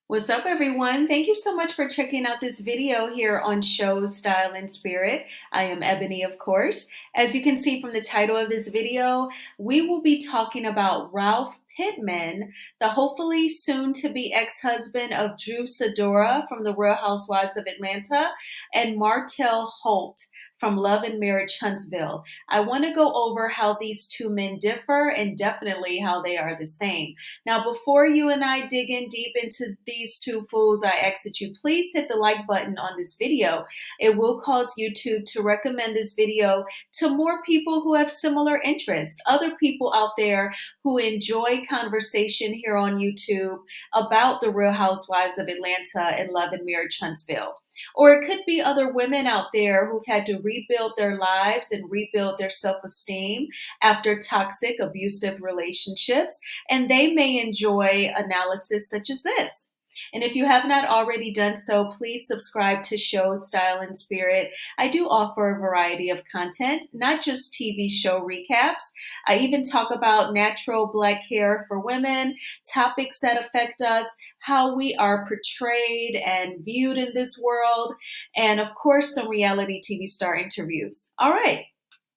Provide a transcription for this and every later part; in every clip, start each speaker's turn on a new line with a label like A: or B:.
A: What's up, everyone? Thank you so much for checking out this video here on Shows, Style, and Spirit. I am Ebony, of course. As you can see from the title of this video, we will be talking about Ralph Pittman, the hopefully soon-to-be ex-husband of Drew Sidora from the Real Housewives of Atlanta, and Martell Holt from Love and Marriage Huntsville. I want to go over how these two men differ and definitely how they are the same. Now, before you and I dig in deep into these two fools, I ask that you please hit the like button on this video. It will cause YouTube to recommend this video to more people who have similar interests, other people out there who enjoy conversation here on YouTube about the Real Housewives of Atlanta and Love and Marriage Huntsville. Or it could be other women out there who've had to rebuild their lives and rebuild their self-esteem after toxic, abusive relationships, and they may enjoy analysis such as this. And if you have not already done so, please subscribe to Shows, Style, and Spirit. I do offer a variety of content, not just TV show recaps. I even talk about natural black hair for women, topics that affect us, how we are portrayed and viewed in this world, and of course, some reality TV star interviews. All right.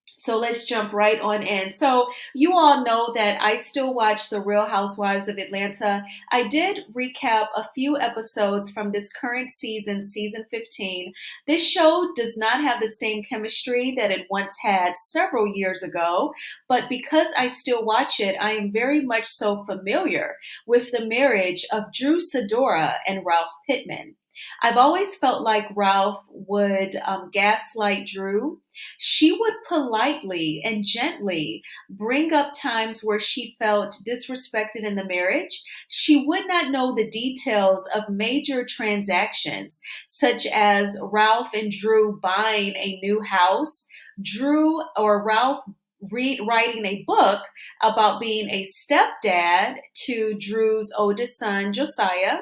A: So let's jump right on in. So you all know that I still watch The Real Housewives of Atlanta. I did recap a few episodes from this current season, season 15. This show does not have the same chemistry that it once had several years ago, but because I still watch it, I am very much so familiar with the marriage of Drew Sidora and Ralph Pittman. I've always felt like Ralph would gaslight Drew. She would politely and gently bring up times where she felt disrespected in the marriage. She would not know the details of major transactions, such as Ralph and Drew buying a new house, Drew or Ralph writing a book about being a stepdad to Drew's oldest son, Josiah.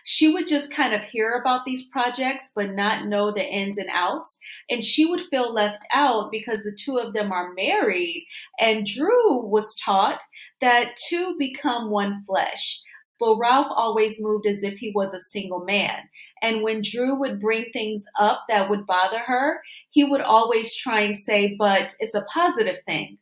A: She would just kind of hear about these projects, but not know the ins and outs. And she would feel left out because the two of them are married. And Drew was taught that two become one flesh. But Ralph always moved as if he was a single man. And when Drew would bring things up that would bother her, he would always try and say, but it's a positive thing.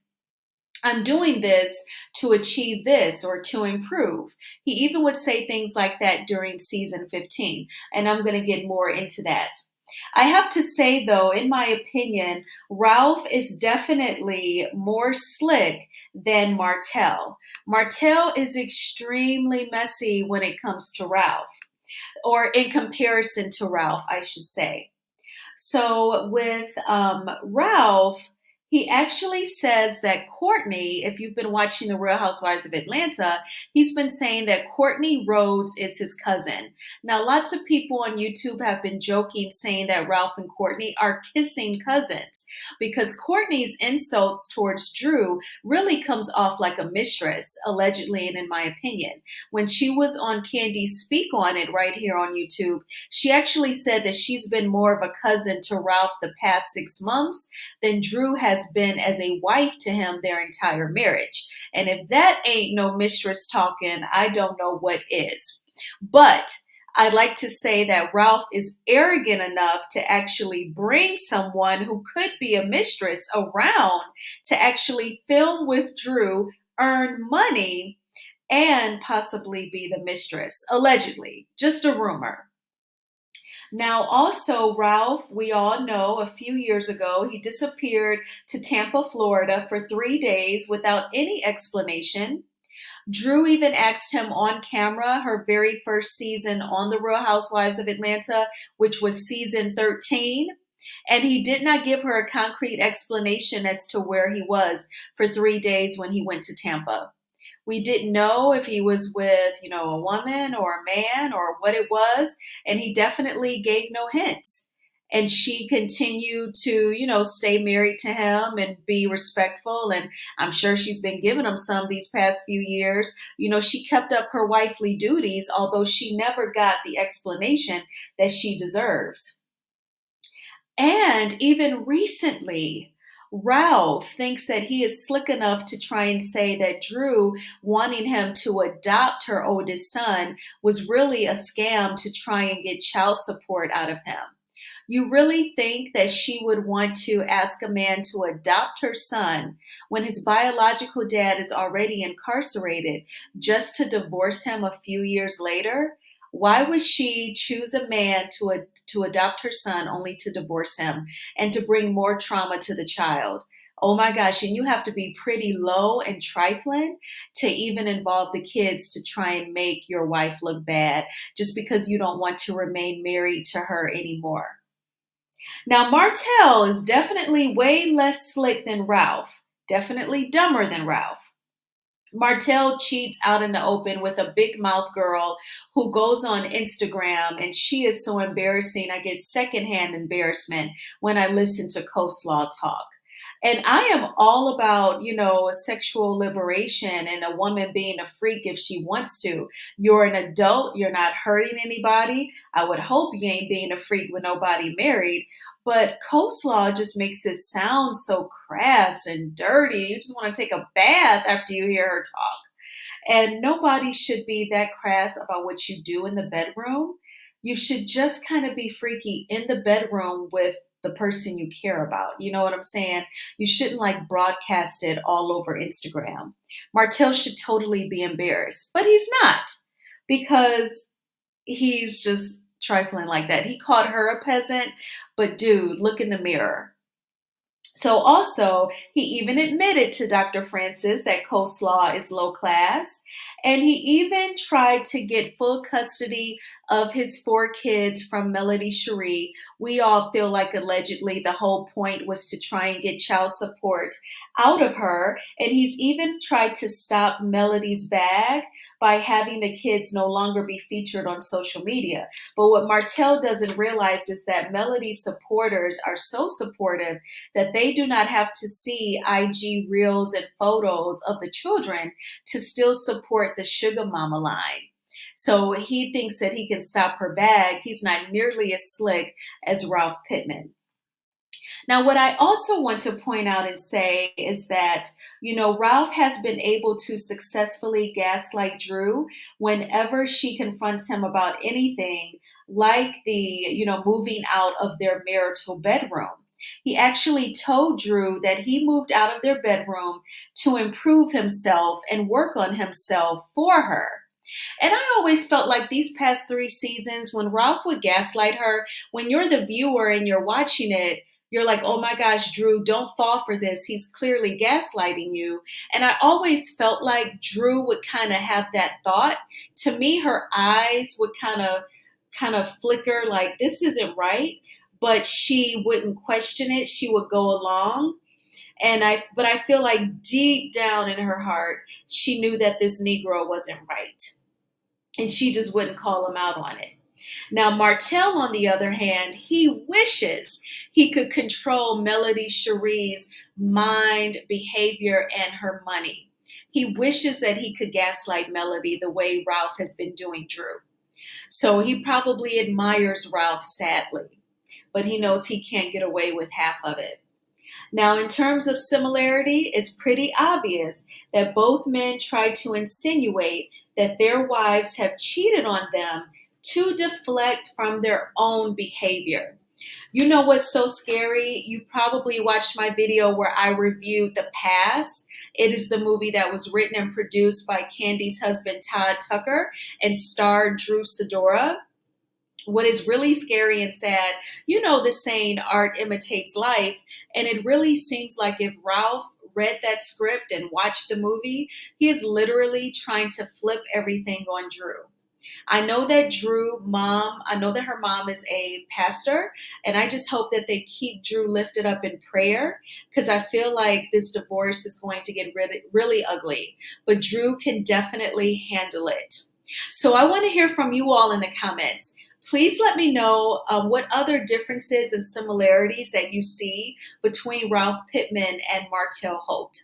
A: I'm doing this to achieve this or to improve. He even would say things like that during season 15, and I'm going to get more into that. I have to say, though, in my opinion, Ralph is definitely more slick than Martell. Martell is extremely messy when it comes to Ralph, or in comparison to Ralph, I should say. So with Ralph, he actually says that Courtney, if you've been watching The Real Housewives of Atlanta, he's been saying that Courtney Rhodes is his cousin. Now, lots of people on YouTube have been joking, saying that Ralph and Courtney are kissing cousins because Courtney's insults towards Drew really comes off like a mistress, allegedly, and in my opinion. When she was on Candy's Speak On It right here on YouTube, she actually said that she's been more of a cousin to Ralph the past 6 months than Drew has been as a wife to him their entire marriage. And if that ain't no mistress talking, I don't know what is. But I'd like to say that Ralph is arrogant enough to actually bring someone who could be a mistress around to actually film with Drew, earn money, and possibly be the mistress, allegedly. Just a rumor. Now, also, Ralph, we all know a few years ago, he disappeared to Tampa, Florida for 3 days without any explanation. Drew even asked him on camera her very first season on The Real Housewives of Atlanta, which was season 13. And he did not give her a concrete explanation as to where he was for 3 days when he went to Tampa. We didn't know if he was with, a woman or a man or what it was. And he definitely gave no hints. And she continued to, stay married to him and be respectful. And I'm sure she's been giving him some these past few years. She kept up her wifely duties, although she never got the explanation that she deserves. And even recently, Ralph thinks that he is slick enough to try and say that Drew wanting him to adopt her oldest son was really a scam to try and get child support out of him. You really think that she would want to ask a man to adopt her son when his biological dad is already incarcerated just to divorce him a few years later? Why would she choose a man to adopt her son only to divorce him and to bring more trauma to the child? Oh my gosh, and you have to be pretty low and trifling to even involve the kids to try and make your wife look bad just because you don't want to remain married to her anymore. Now, Martell is definitely way less slick than Ralph, definitely dumber than Ralph. Martell cheats out in the open with a big mouth girl who goes on Instagram, and she is so embarrassing. I get secondhand embarrassment when I listen to coleslaw talk. And I am all about, sexual liberation and a woman being a freak if she wants to. You're an adult, you're not hurting anybody. I would hope you ain't being a freak with nobody married. But coleslaw just makes it sound so crass and dirty. You just want to take a bath after you hear her talk. And nobody should be that crass about what you do in the bedroom. You should just kind of be freaky in the bedroom with the person you care about. You know what I'm saying? You shouldn't like broadcast it all over Instagram. Martell should totally be embarrassed, but he's not because he's just trifling like that. He called her a peasant, but dude, look in the mirror. So also, he even admitted to Dr. Francis that coleslaw is low class. And he even tried to get full custody of his 4 kids from Melody Cherie. We all feel like allegedly the whole point was to try and get child support out of her. And he's even tried to stop Melody's bag by having the kids no longer be featured on social media. But what Martell doesn't realize is that Melody's supporters are so supportive that they do not have to see IG reels and photos of the children to still support the Sugar Mama line. So he thinks that he can stop her bag. He's not nearly as slick as Ralph Pittman. Now, what I also want to point out and say is that, Ralph has been able to successfully gaslight Drew whenever she confronts him about anything like moving out of their marital bedroom. He actually told Drew that he moved out of their bedroom to improve himself and work on himself for her. And I always felt like these past 3 seasons, when Ralph would gaslight her, when you're the viewer and you're watching it, you're like, oh my gosh, Drew, don't fall for this. He's clearly gaslighting you. And I always felt like Drew would kind of have that thought. To me, her eyes would kind of flicker like this isn't right, but she wouldn't question it. She would go along. But I feel like deep down in her heart, she knew that this Negro wasn't right. And she just wouldn't call him out on it. Now, Martell, on the other hand, he wishes he could control Melody Cherie's mind, behavior, and her money. He wishes that he could gaslight Melody the way Ralph has been doing Drew. So he probably admires Ralph sadly, but he knows he can't get away with half of it. Now, in terms of similarity, it's pretty obvious that both men try to insinuate that their wives have cheated on them to deflect from their own behavior. You know what's so scary? You probably watched my video where I reviewed The Pass. It is the movie that was written and produced by Candy's husband, Todd Tucker, and starred Drew Sidora. What is really scary and sad, the saying, art imitates life. And it really seems like if Ralph read that script and watched the movie, he is literally trying to flip everything on Drew. I know that her mom is a pastor, and I just hope that they keep Drew lifted up in prayer because I feel like this divorce is going to get really, really ugly. But Drew can definitely handle it. So I want to hear from you all in the comments. Please let me know what other differences and similarities that you see between Ralph Pittman and Martell Holt.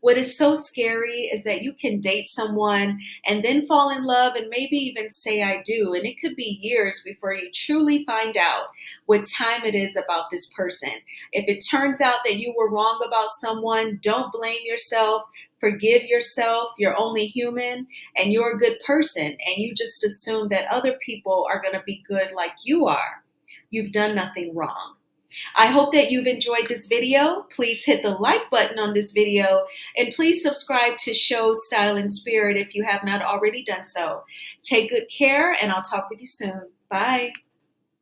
A: What is so scary is that you can date someone and then fall in love and maybe even say I do. And it could be years before you truly find out what time it is about this person. If it turns out that you were wrong about someone, don't blame yourself. Forgive yourself. You're only human and you're a good person. And you just assume that other people are going to be good like you are. You've done nothing wrong. I hope that you've enjoyed this video. Please hit the like button on this video and please subscribe to Show Style and Spirit if you have not already done so. Take good care and I'll talk with you soon. Bye.